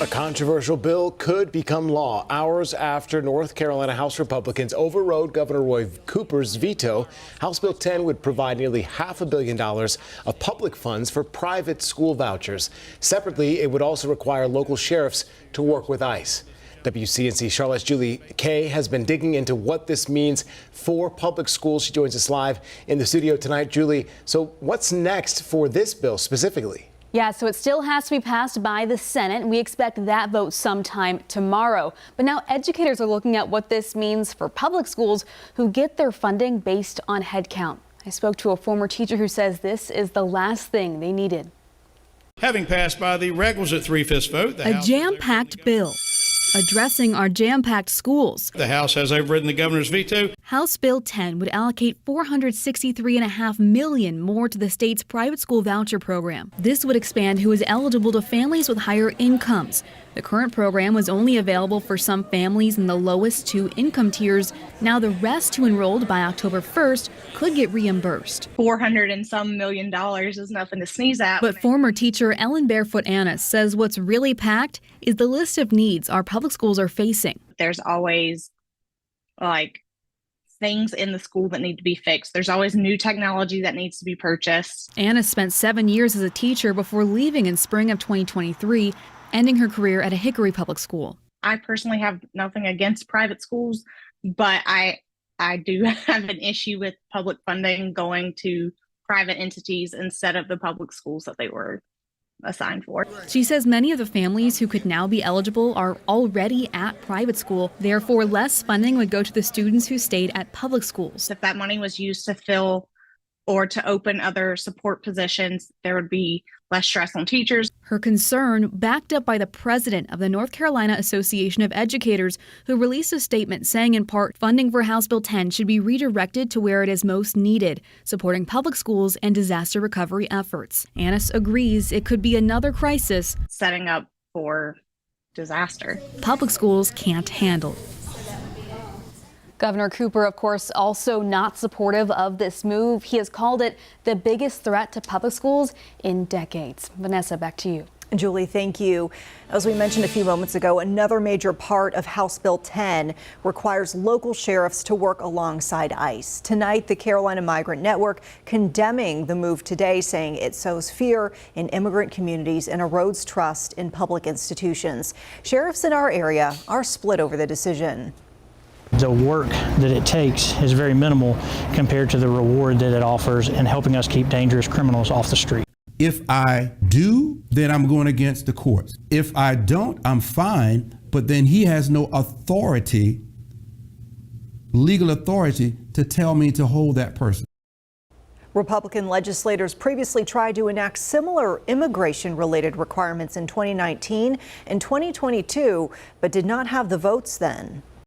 A controversial bill could become law hours after North Carolina House Republicans overrode Governor Roy Cooper's veto. House Bill 10 would provide nearly $500 million of public funds for private school vouchers. Separately, it would also require local sheriffs to work with ICE. WCNC Charlotte's Julie Kay has been digging into what this means for public schools. She joins us live in the studio tonight. Julie, so what's next for this bill specifically? Yeah, so it still has to be passed by the Senate, and we expect that vote sometime tomorrow. But now educators are looking at what this means for public schools who get their funding based on headcount. I spoke to a former teacher who says this is the last thing they needed. Having passed by the requisite 3/5 vote, a jam-packed bill addressing our jam-packed schools. The House has overridden the governor's veto. House Bill 10 would allocate $463.5 million more to the state's private school voucher program. This would expand who is eligible to families with higher incomes. The current program was only available for some families in the lowest two income tiers. Now the rest who enrolled by October 1st could get reimbursed. $400 and some million is nothing to sneeze at. But former teacher Ellen Barefoot Annis says what's really packed is the list of needs our public schools are facing. There's always things in the school that need to be fixed. There's always new technology that needs to be purchased. Annis spent 7 years as a teacher before leaving in spring of 2023, ending her career at a Hickory public school. I personally have nothing against private schools, but I do have an issue with public funding going to private entities instead of the public schools that they were assigned for. She says many of the families who could now be eligible are already at private school. Therefore, less funding would go to the students who stayed at public schools. If that money was used to fill or to open other support positions, there would be less stress on teachers. Her concern backed up by the president of the North Carolina Association of Educators, who released a statement saying in part funding for House Bill 10 should be redirected to where it is most needed, supporting public schools and disaster recovery efforts. Annis agrees it could be another crisis setting up for disaster public schools can't handle. Governor Cooper, of course, also not supportive of this move. He has called it the biggest threat to public schools in decades. Vanessa, back to you. Julie, thank you. As we mentioned a few moments ago, another major part of House Bill 10 requires local sheriffs to work alongside ICE. Tonight, the Carolina Migrant Network condemning the move today, saying it sows fear in immigrant communities and erodes trust in public institutions. Sheriffs in our area are split over the decision. The work that it takes is very minimal compared to the reward that it offers in helping us keep dangerous criminals off the street. If I do, then I'm going against the courts. If I don't, I'm fine, but then he has no authority, legal authority, to tell me to hold that person. Republican legislators previously tried to enact similar immigration-related requirements in 2019 and 2022, but did not have the votes then.